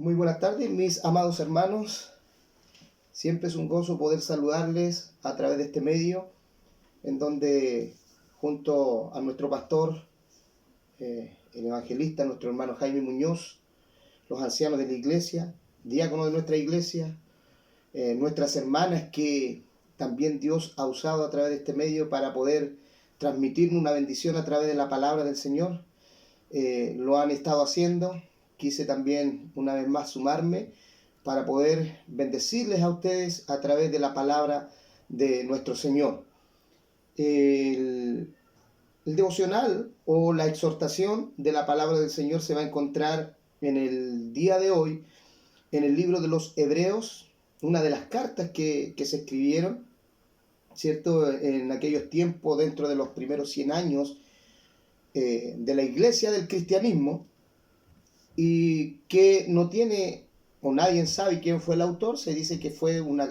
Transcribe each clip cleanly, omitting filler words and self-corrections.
Muy buenas tardes, mis amados hermanos. Siempre es un gozo poder saludarles a través de este medio, en donde junto a nuestro pastor, el evangelista, nuestro hermano Jaime Muñoz, los ancianos de la iglesia, diáconos de nuestra iglesia, nuestras hermanas que también Dios ha usado a través de este medio para poder transmitirnos una bendición a través de la palabra del Señor, lo han estado haciendo. Quise también una vez más sumarme para poder bendecirles a ustedes a través de la palabra de nuestro Señor. El devocional o la exhortación de la palabra del Señor se va a encontrar en el día de hoy en el libro de los Hebreos, una de las cartas que se escribieron, ¿cierto?, en aquellos tiempos, dentro de los primeros 100 años de la iglesia del cristianismo, y que no tiene, o nadie sabe quién fue el autor. Se dice que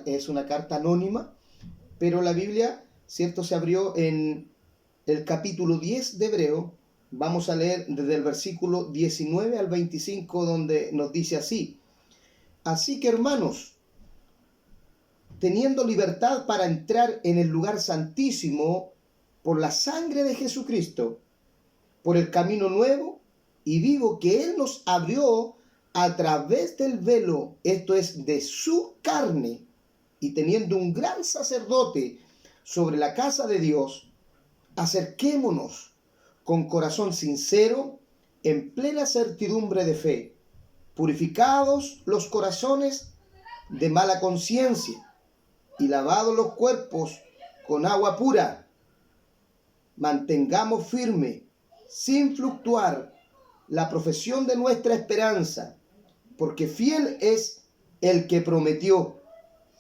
es una carta anónima, pero la Biblia, ¿cierto?, se abrió en el capítulo 10 de Hebreo. Vamos a leer desde el versículo 19 al 25, donde nos dice así: así que, hermanos, teniendo libertad para entrar en el lugar santísimo por la sangre de Jesucristo, por el camino nuevo y vivo que Él nos abrió a través del velo, esto es, de su carne, y teniendo un gran sacerdote sobre la casa de Dios, acerquémonos con corazón sincero, en plena certidumbre de fe, purificados los corazones de mala conciencia y lavados los cuerpos con agua pura. Mantengamos firme, sin fluctuar, la profesión de nuestra esperanza, porque fiel es el que prometió.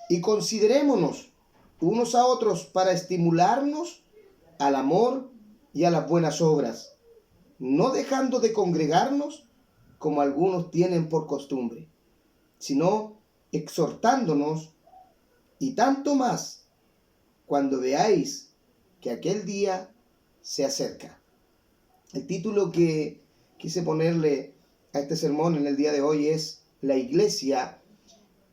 Y considerémonos unos a otros para estimularnos al amor y a las buenas obras, no dejando de congregarnos como algunos tienen por costumbre, sino exhortándonos, y tanto más cuando veáis que aquel día se acerca. El título que quise ponerle a este sermón en el día de hoy es La Iglesia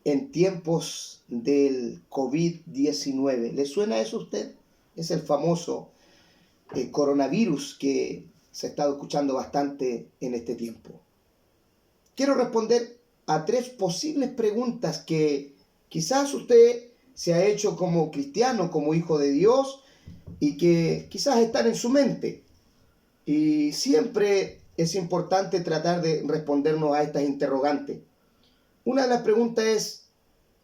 en tiempos del COVID-19. ¿Le suena eso a usted? Es el famoso coronavirus que se ha estado escuchando bastante en este tiempo. Quiero responder a 3 posibles preguntas que quizás usted se ha hecho como cristiano, como hijo de Dios, y que quizás están en su mente. Y siempre es importante tratar de respondernos a estas interrogantes. Una de las preguntas es: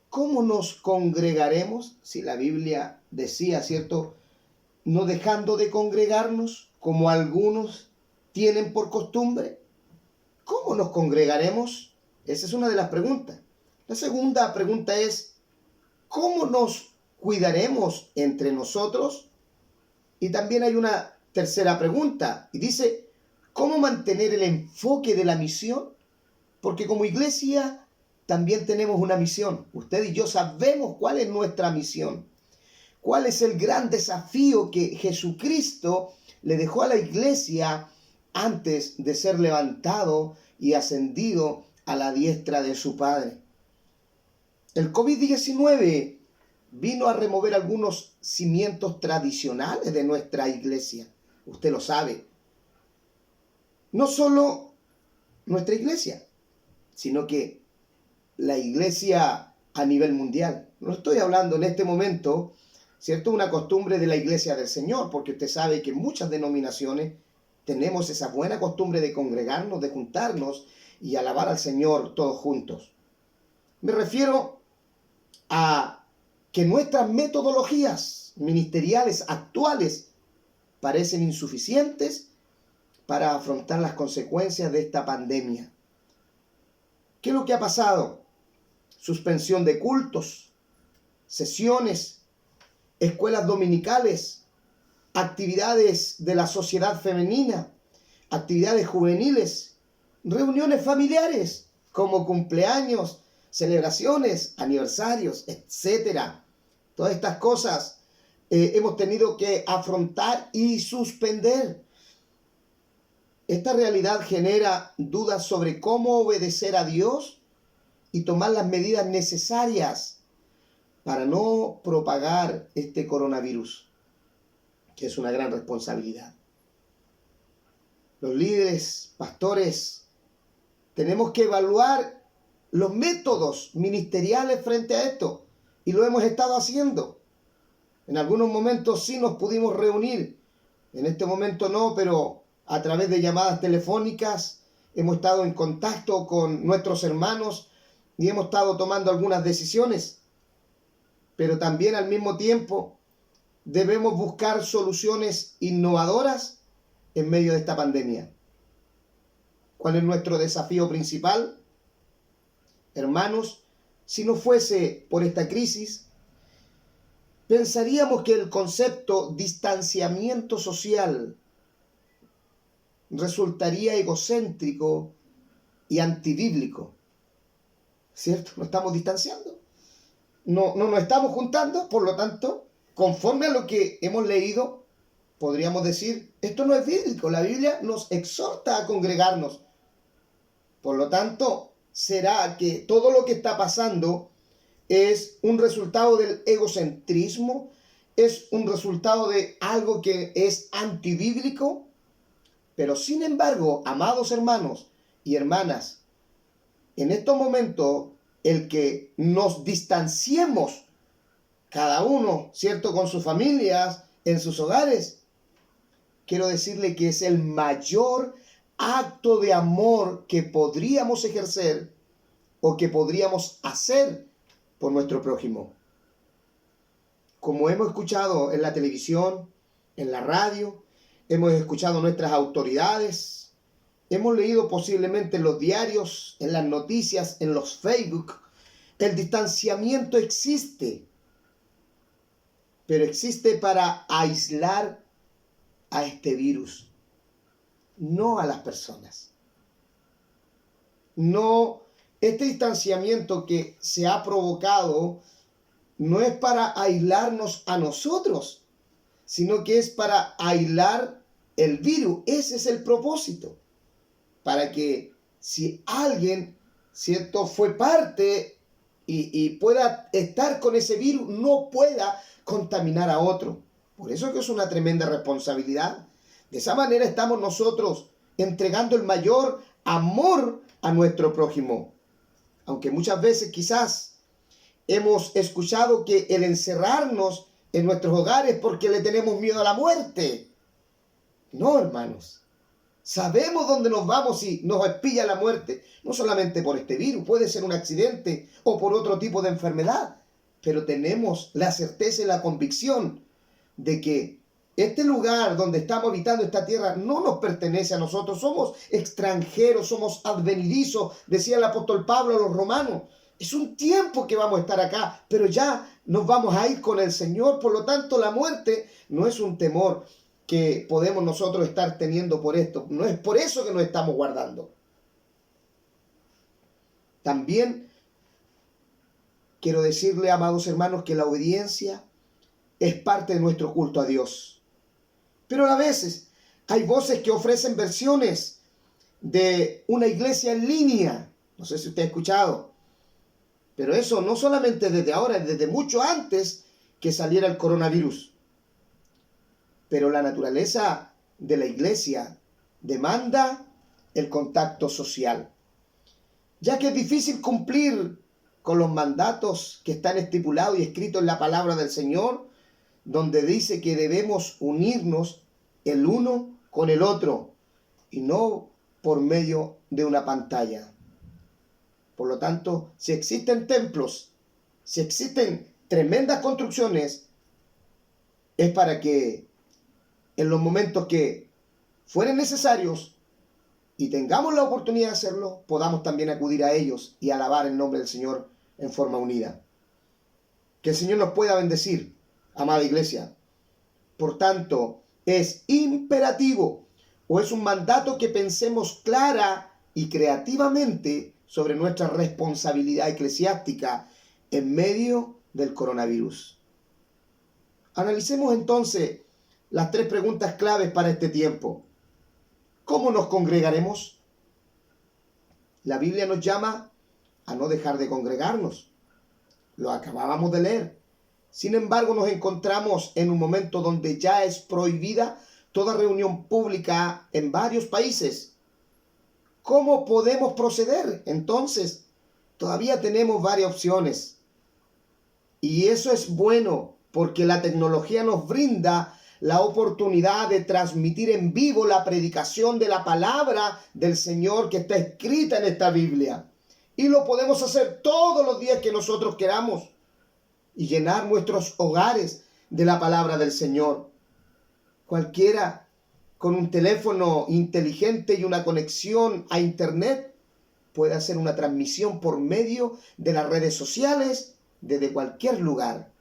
¿cómo nos congregaremos? Si la Biblia decía, ¿cierto?, no dejando de congregarnos como algunos tienen por costumbre. ¿Cómo nos congregaremos? Esa es una de las preguntas. La segunda pregunta es: ¿cómo nos cuidaremos entre nosotros? Y también hay una tercera pregunta, y dice: ¿cómo mantener el enfoque de la misión? Porque como iglesia también tenemos una misión. Usted y yo sabemos cuál es nuestra misión. ¿Cuál es el gran desafío que Jesucristo le dejó a la iglesia antes de ser levantado y ascendido a la diestra de su Padre? El COVID-19 vino a remover algunos cimientos tradicionales de nuestra iglesia. Usted lo sabe. No solo nuestra iglesia, sino que la iglesia a nivel mundial. No estoy hablando en este momento, ¿cierto?, una costumbre de la iglesia del Señor, porque usted sabe que en muchas denominaciones tenemos esa buena costumbre de congregarnos, de juntarnos y alabar al Señor todos juntos. Me refiero a que nuestras metodologías ministeriales actuales parecen insuficientes para afrontar las consecuencias de esta pandemia. ¿Qué es lo que ha pasado? Suspensión de cultos, sesiones, escuelas dominicales, actividades de la sociedad femenina, actividades juveniles, reuniones familiares como cumpleaños, celebraciones, aniversarios, etc. Todas estas cosas hemos tenido que afrontar y suspender. Esta realidad genera dudas sobre cómo obedecer a Dios y tomar las medidas necesarias para no propagar este coronavirus, que es una gran responsabilidad. Los líderes, pastores, tenemos que evaluar los métodos ministeriales frente a esto, y lo hemos estado haciendo. En algunos momentos sí nos pudimos reunir, en este momento no, pero a través de llamadas telefónicas hemos estado en contacto con nuestros hermanos y hemos estado tomando algunas decisiones. Pero también al mismo tiempo debemos buscar soluciones innovadoras en medio de esta pandemia. ¿Cuál es nuestro desafío principal? Hermanos, si no fuese por esta crisis, pensaríamos que el concepto distanciamiento social resultaría egocéntrico y antibíblico. ¿Cierto? Nos estamos distanciando. No nos estamos juntando, por lo tanto, conforme a lo que hemos leído, podríamos decir, esto no es bíblico. La Biblia nos exhorta a congregarnos. Por lo tanto, ¿será que todo lo que está pasando es un resultado del egocentrismo? ¿Es un resultado de algo que es antibíblico? Pero sin embargo, amados hermanos y hermanas, en estos momentos, el que nos distanciemos, cada uno, ¿cierto?, con sus familias, en sus hogares, quiero decirle que es el mayor acto de amor que podríamos ejercer o que podríamos hacer por nuestro prójimo. Como hemos escuchado en la televisión, en la radio, hemos escuchado nuestras autoridades, hemos leído posiblemente en los diarios, en las noticias, en los Facebook, el distanciamiento existe, pero existe para aislar a este virus, no a las personas. No, este distanciamiento que se ha provocado no es para aislarnos a nosotros, sino que es para aislar el virus. Ese es el propósito. Para que si alguien, ¿cierto?, fue parte y pueda estar con ese virus, no pueda contaminar a otro. Por eso que es una tremenda responsabilidad. De esa manera estamos nosotros entregando el mayor amor a nuestro prójimo. Aunque muchas veces quizás hemos escuchado que el encerrarnos en nuestros hogares porque le tenemos miedo a la muerte. No, hermanos. Sabemos dónde nos vamos si nos espilla la muerte. No solamente por este virus, puede ser un accidente o por otro tipo de enfermedad. Pero tenemos la certeza y la convicción de que este lugar donde estamos habitando, esta tierra, no nos pertenece a nosotros. Somos extranjeros, somos advenedizos, decía el apóstol Pablo a los romanos. Es un tiempo que vamos a estar acá, pero ya nos vamos a ir con el Señor. Por lo tanto, la muerte no es un temor que podemos nosotros estar teniendo por esto. No es por eso que nos estamos guardando. También quiero decirle, amados hermanos, que la obediencia es parte de nuestro culto a Dios. Pero a veces hay voces que ofrecen versiones de una iglesia en línea. No sé si usted ha escuchado. Pero eso no solamente desde ahora, desde mucho antes que saliera el coronavirus. Pero la naturaleza de la iglesia demanda el contacto social, ya que es difícil cumplir con los mandatos que están estipulados y escritos en la palabra del Señor, donde dice que debemos unirnos el uno con el otro y no por medio de una pantalla. Por lo tanto, si existen templos, si existen tremendas construcciones, es para que en los momentos que fueren necesarios y tengamos la oportunidad de hacerlo, podamos también acudir a ellos y alabar el nombre del Señor en forma unida. Que el Señor nos pueda bendecir, amada iglesia. Por tanto, es imperativo o es un mandato que pensemos clara y creativamente sobre nuestra responsabilidad eclesiástica en medio del coronavirus. Analicemos entonces las 3 preguntas claves para este tiempo. ¿Cómo nos congregaremos? La Biblia nos llama a no dejar de congregarnos. Lo acabábamos de leer. Sin embargo, nos encontramos en un momento donde ya es prohibida toda reunión pública en varios países. ¿Cómo podemos proceder? Entonces, todavía tenemos varias opciones. Y eso es bueno porque la tecnología nos brinda la oportunidad de transmitir en vivo la predicación de la palabra del Señor que está escrita en esta Biblia. Y lo podemos hacer todos los días que nosotros queramos y llenar nuestros hogares de la palabra del Señor. Cualquiera con un teléfono inteligente y una conexión a internet puede hacer una transmisión por medio de las redes sociales desde cualquier lugar.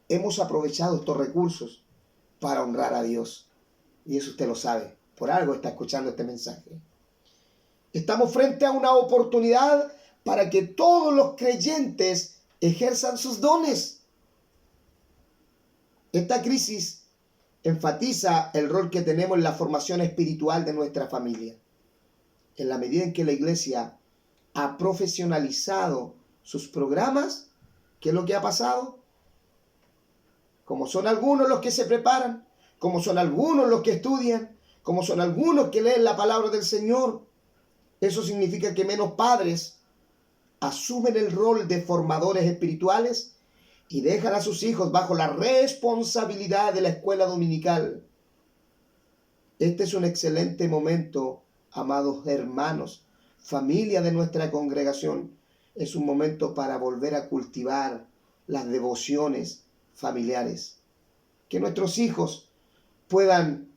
Hemos aprovechado estos recursos para honrar a Dios. Y eso usted lo sabe. Por algo está escuchando este mensaje. Estamos frente a una oportunidad para que todos los creyentes ejerzan sus dones. Esta crisis enfatiza el rol que tenemos en la formación espiritual de nuestra familia. En la medida en que la iglesia ha profesionalizado sus programas, ¿qué es lo que ha pasado? Como son algunos los que se preparan, como son algunos los que estudian, como son algunos que leen la palabra del Señor, eso significa que menos padres asumen el rol de formadores espirituales y dejan a sus hijos bajo la responsabilidad de la escuela dominical. Este es un excelente momento, amados hermanos, familia de nuestra congregación. Es un momento para volver a cultivar las devociones familiares. Que nuestros hijos puedan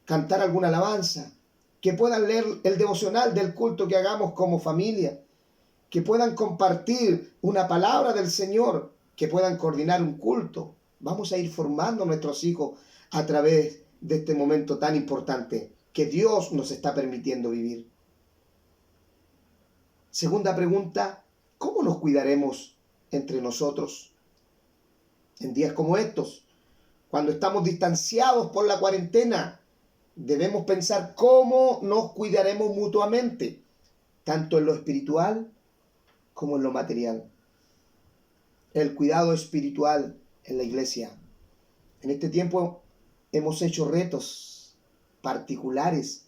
cantar alguna alabanza, que puedan leer el devocional del culto que hagamos como familia, que puedan compartir una palabra del Señor, que puedan coordinar un culto. Vamos a ir formando a nuestros hijos a través de este momento tan importante que Dios nos está permitiendo vivir. Segunda pregunta, ¿cómo nos cuidaremos entre nosotros en días como estos? Cuando estamos distanciados por la cuarentena, debemos pensar cómo nos cuidaremos mutuamente, tanto en lo espiritual como en lo material. El cuidado espiritual en la iglesia. En este tiempo hemos hecho retos particulares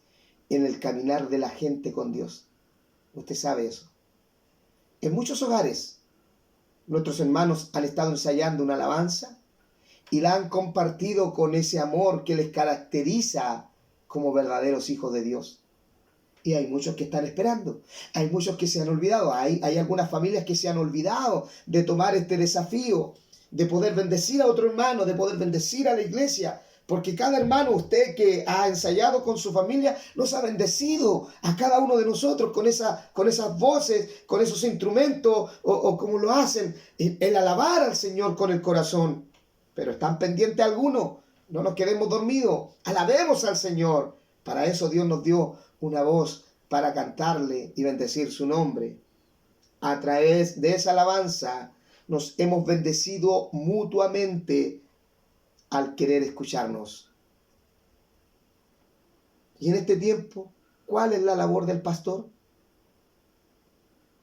en el caminar de la gente con Dios. Usted sabe eso. En muchos hogares, nuestros hermanos han estado ensayando una alabanza y la han compartido con ese amor que les caracteriza como verdaderos hijos de Dios. Y hay muchos que están esperando. Hay muchos que se han olvidado. Hay algunas familias que se han olvidado de tomar este desafío, de poder bendecir a otro hermano, de poder bendecir a la iglesia. Porque cada hermano, usted que ha ensayado con su familia, nos ha bendecido a cada uno de nosotros con esas voces, con esos instrumentos, o como lo hacen, el alabar al Señor con el corazón. Pero están pendientes algunos. No nos quedemos dormidos. Alabemos al Señor. Para eso Dios nos dio una voz para cantarle y bendecir su nombre. A través de esa alabanza nos hemos bendecido mutuamente al querer escucharnos. Y en este tiempo, ¿cuál es la labor del pastor?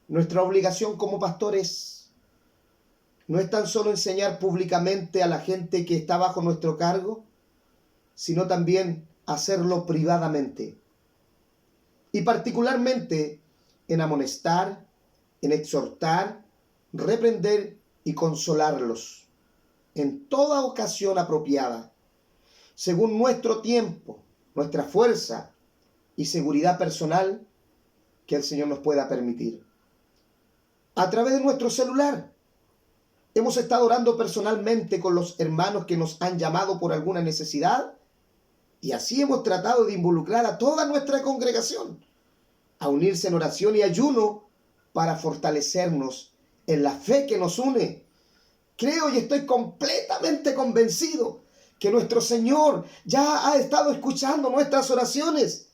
Nuestra obligación como pastores no es tan solo enseñar públicamente a la gente que está bajo nuestro cargo, sino también hacerlo privadamente. Y particularmente en amonestar, en exhortar, reprender y consolarlos en toda ocasión apropiada, según nuestro tiempo, nuestra fuerza y seguridad personal que el Señor nos pueda permitir. A través de nuestro celular, hemos estado orando personalmente con los hermanos que nos han llamado por alguna necesidad y así hemos tratado de involucrar a toda nuestra congregación a unirse en oración y ayuno para fortalecernos en la fe que nos une. Creo y estoy completamente convencido que nuestro Señor ya ha estado escuchando nuestras oraciones,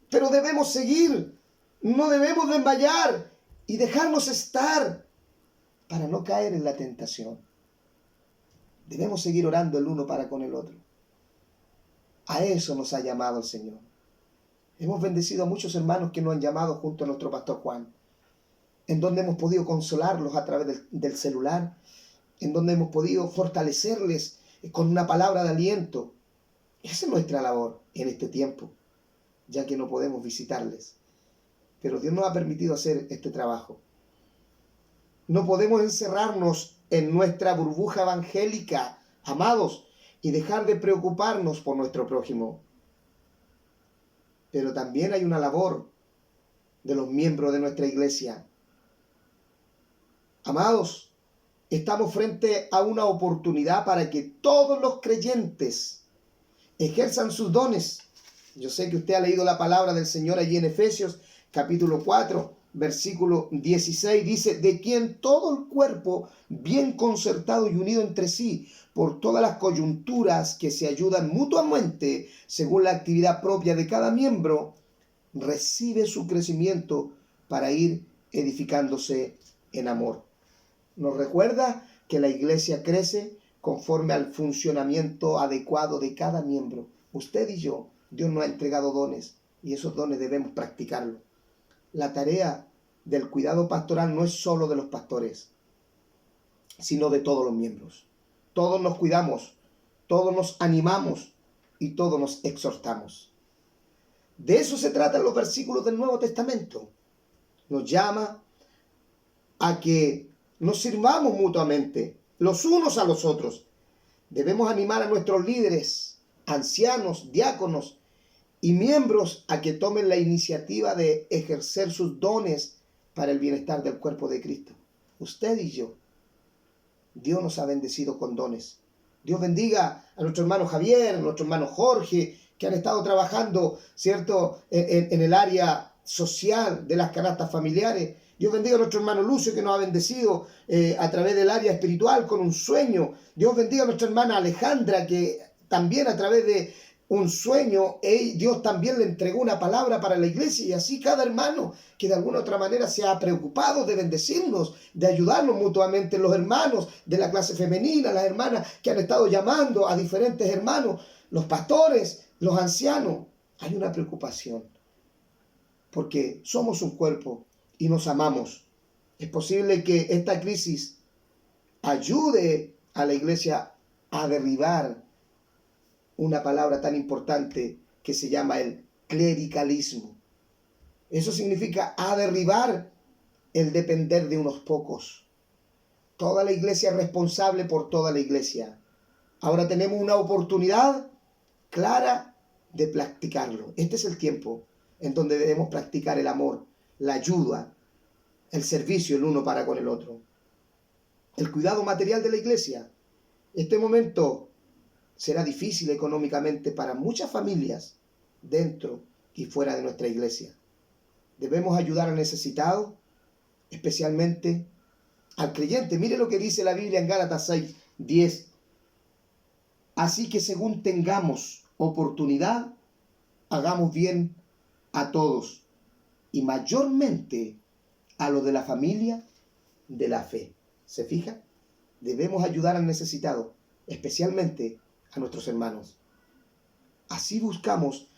pero debemos seguir, no debemos desmayar y dejarnos estar para no caer en la tentación. Debemos seguir orando el uno para con el otro. A eso nos ha llamado el Señor. Hemos bendecido a muchos hermanos que nos han llamado junto a nuestro pastor Juan. en donde hemos podido consolarlos a través del celular, en donde hemos podido fortalecerles con una palabra de aliento. Esa es nuestra labor en este tiempo, ya que no podemos visitarles. Pero Dios nos ha permitido hacer este trabajo. No podemos encerrarnos en nuestra burbuja evangélica, amados, y dejar de preocuparnos por nuestro prójimo. Pero también hay una labor de los miembros de nuestra iglesia. Amados, estamos frente a una oportunidad para que todos los creyentes ejerzan sus dones. Yo sé que usted ha leído la palabra del Señor allí en Efesios capítulo 4, versículo 16. Dice, de quien todo el cuerpo, bien concertado y unido entre sí, por todas las coyunturas que se ayudan mutuamente, según la actividad propia de cada miembro, recibe su crecimiento para ir edificándose en amor. Nos recuerda que la iglesia crece conforme al funcionamiento adecuado de cada miembro. Usted y yo, Dios nos ha entregado dones y esos dones debemos practicarlos. La tarea del cuidado pastoral no es solo de los pastores, sino de todos los miembros. Todos nos cuidamos, todos nos animamos y todos nos exhortamos. De eso se tratan los versículos del Nuevo Testamento. Nos llama a que nos sirvamos mutuamente, los unos a los otros. Debemos animar a nuestros líderes, ancianos, diáconos y miembros a que tomen la iniciativa de ejercer sus dones para el bienestar del cuerpo de Cristo. Usted y yo, Dios nos ha bendecido con dones. Dios bendiga a nuestro hermano Javier, a nuestro hermano Jorge, que han estado trabajando, ¿cierto?, en el área social de las canastas familiares. Dios bendiga a nuestro hermano Lucio, que nos ha bendecido a través del área espiritual con un sueño. Dios bendiga a nuestra hermana Alejandra, que también a través de un sueño, Dios también le entregó una palabra para la iglesia, y así cada hermano que de alguna u otra manera se ha preocupado de bendecirnos, de ayudarnos mutuamente, los hermanos de la clase femenina, las hermanas que han estado llamando a diferentes hermanos, los pastores, los ancianos. Hay una preocupación porque somos un cuerpo y nos amamos. Es posible que esta crisis ayude a la iglesia a derribar una palabra tan importante que se llama el clericalismo. Eso significa a derribar el depender de unos pocos. Toda la iglesia es responsable por toda la iglesia. Ahora tenemos una oportunidad clara de practicarlo. Este es el tiempo en donde debemos practicar el amor, la ayuda, el servicio el uno para con el otro. El cuidado material de la iglesia. Este momento será difícil económicamente para muchas familias dentro y fuera de nuestra iglesia. Debemos ayudar al necesitado, especialmente al creyente. Mire lo que dice la Biblia en Gálatas 6:10. Así que según tengamos oportunidad, hagamos bien a todos y mayormente a los de la familia de la fe. ¿Se fija? Debemos ayudar al necesitado, especialmente a nuestros hermanos. Así buscamos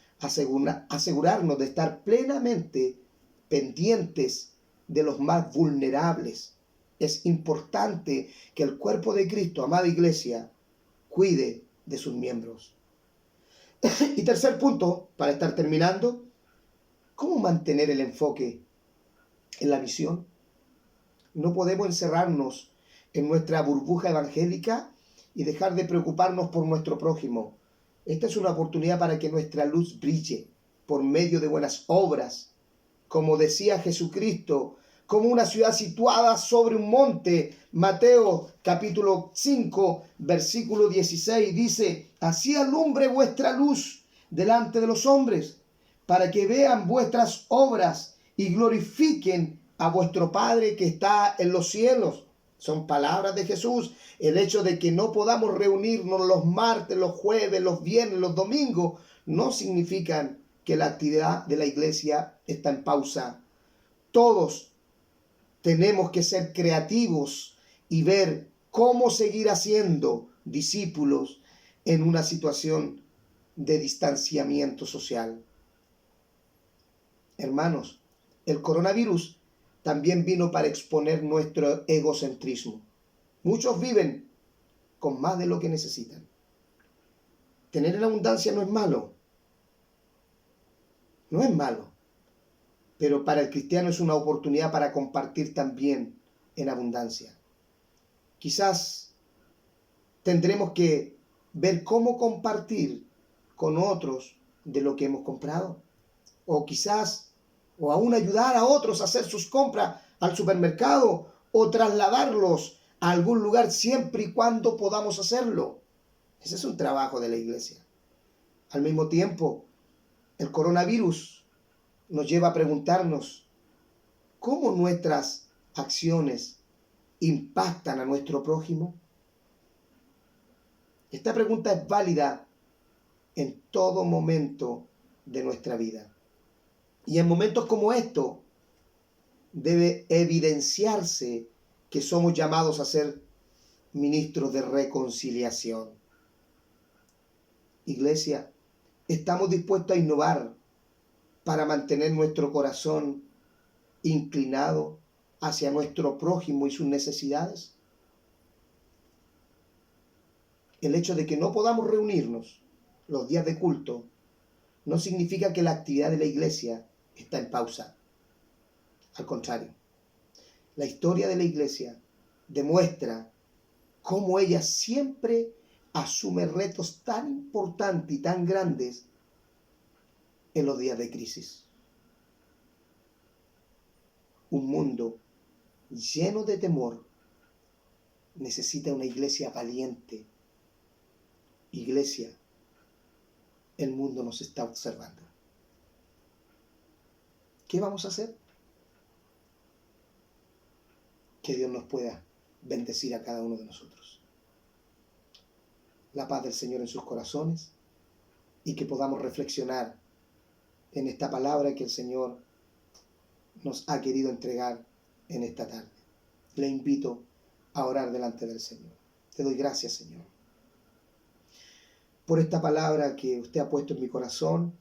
asegurarnos de estar plenamente pendientes de los más vulnerables. Es importante que el cuerpo de Cristo, amada iglesia, cuide de sus miembros. Y tercer punto, para estar terminando, ¿cómo mantener el enfoque en la misión? No podemos encerrarnos en nuestra burbuja evangélica y dejar de preocuparnos por nuestro prójimo. Esta es una oportunidad para que nuestra luz brille por medio de buenas obras. Como decía Jesucristo, como una ciudad situada sobre un monte. Mateo capítulo 5, versículo 16 dice, así alumbre vuestra luz delante de los hombres, para que vean vuestras obras y glorifiquen a vuestro Padre que está en los cielos. Son palabras de Jesús. El hecho de que no podamos reunirnos los martes, los jueves, los viernes, los domingos, no significan que la actividad de la iglesia está en pausa. Todos tenemos que ser creativos y ver cómo seguir haciendo discípulos en una situación de distanciamiento social. Hermanos, el coronavirus también vino para exponer nuestro egocentrismo. Muchos viven con más de lo que necesitan. Tener en abundancia no es malo. No es malo. Pero para el cristiano es una oportunidad para compartir también en abundancia. Quizás tendremos que ver cómo compartir con otros de lo que hemos comprado. O quizás, o aún ayudar a otros a hacer sus compras al supermercado o trasladarlos a algún lugar siempre y cuando podamos hacerlo. Ese es un trabajo de la iglesia. Al mismo tiempo, el coronavirus nos lleva a preguntarnos cómo nuestras acciones impactan a nuestro prójimo. Esta pregunta es válida en todo momento de nuestra vida. Y en momentos como estos debe evidenciarse que somos llamados a ser ministros de reconciliación. Iglesia, ¿estamos dispuestos a innovar para mantener nuestro corazón inclinado hacia nuestro prójimo y sus necesidades? El hecho de que no podamos reunirnos los días de culto no significa que la actividad de la iglesia está en pausa. Al contrario, la historia de la iglesia demuestra cómo ella siempre asume retos tan importantes y tan grandes en los días de crisis. Un mundo lleno de temor necesita una iglesia valiente. Iglesia, el mundo nos está observando. ¿Qué vamos a hacer? Que Dios nos pueda bendecir a cada uno de nosotros. La paz del Señor en sus corazones y que podamos reflexionar en esta palabra que el Señor nos ha querido entregar en esta tarde. Le invito a orar delante del Señor. Te doy gracias, Señor, por esta palabra que usted ha puesto en mi corazón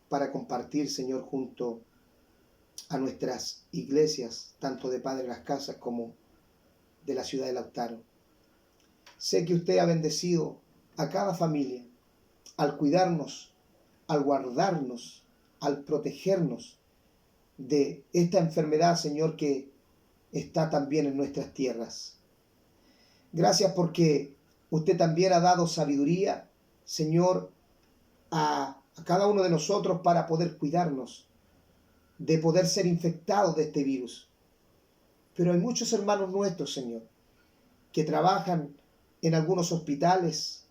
para compartir, Señor, junto a nuestras iglesias, tanto de Padre Las Casas como de la ciudad de Lautaro. Sé que usted ha bendecido a cada familia al cuidarnos, al guardarnos, al protegernos de esta enfermedad, Señor, que está también en nuestras tierras. Gracias porque usted también ha dado sabiduría, Señor, a cada uno de nosotros para poder cuidarnos de poder ser infectados de este virus. Pero hay muchos hermanos nuestros, Señor, que trabajan en algunos hospitales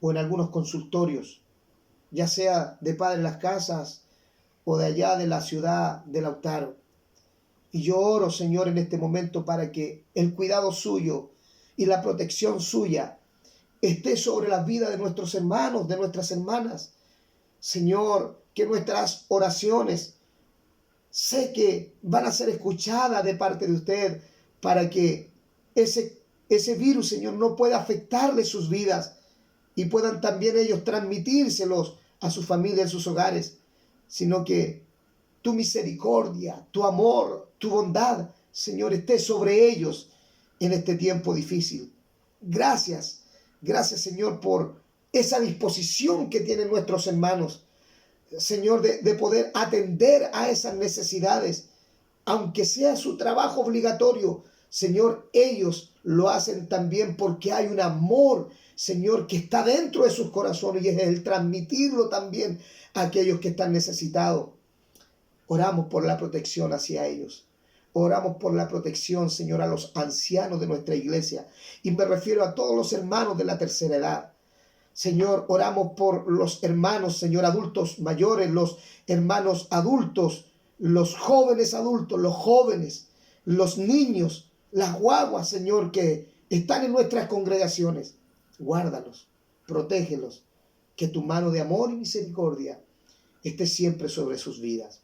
o en algunos consultorios, ya sea de Padre Las Casas o de allá de la ciudad de Lautaro. Y yo oro, Señor, en este momento para que el cuidado suyo y la protección suya esté sobre la vida de nuestros hermanos, de nuestras hermanas. Señor, que nuestras oraciones sé que van a ser escuchadas de parte de usted para que ese virus, Señor, no pueda afectarle sus vidas y puedan también ellos transmitírselos a su familia, en sus hogares, sino que tu misericordia, tu amor, tu bondad, Señor, esté sobre ellos en este tiempo difícil. Gracias, gracias, Señor, por esa disposición que tienen nuestros hermanos, Señor, de poder atender a esas necesidades, aunque sea su trabajo obligatorio. Señor, ellos lo hacen también porque hay un amor, Señor, que está dentro de sus corazones y es el transmitirlo también a aquellos que están necesitados. Oramos por la protección hacia ellos. Oramos por la protección, Señor, a los ancianos de nuestra iglesia. Y me refiero a todos los hermanos de la tercera edad. Señor, oramos por los hermanos, Señor, adultos mayores, los hermanos adultos, los jóvenes adultos, los jóvenes, los niños, las guaguas, Señor, que están en nuestras congregaciones. Guárdalos, protégelos, que tu mano de amor y misericordia esté siempre sobre sus vidas.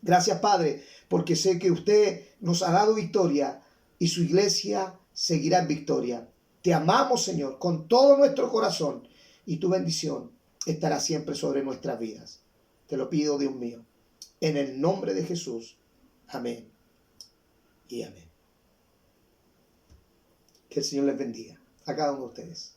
Gracias, Padre, porque sé que usted nos ha dado victoria y su iglesia seguirá en victoria. Te amamos, Señor, con todo nuestro corazón y tu bendición estará siempre sobre nuestras vidas. Te lo pido, Dios mío, en el nombre de Jesús. Amén y amén. Que el Señor les bendiga a cada uno de ustedes.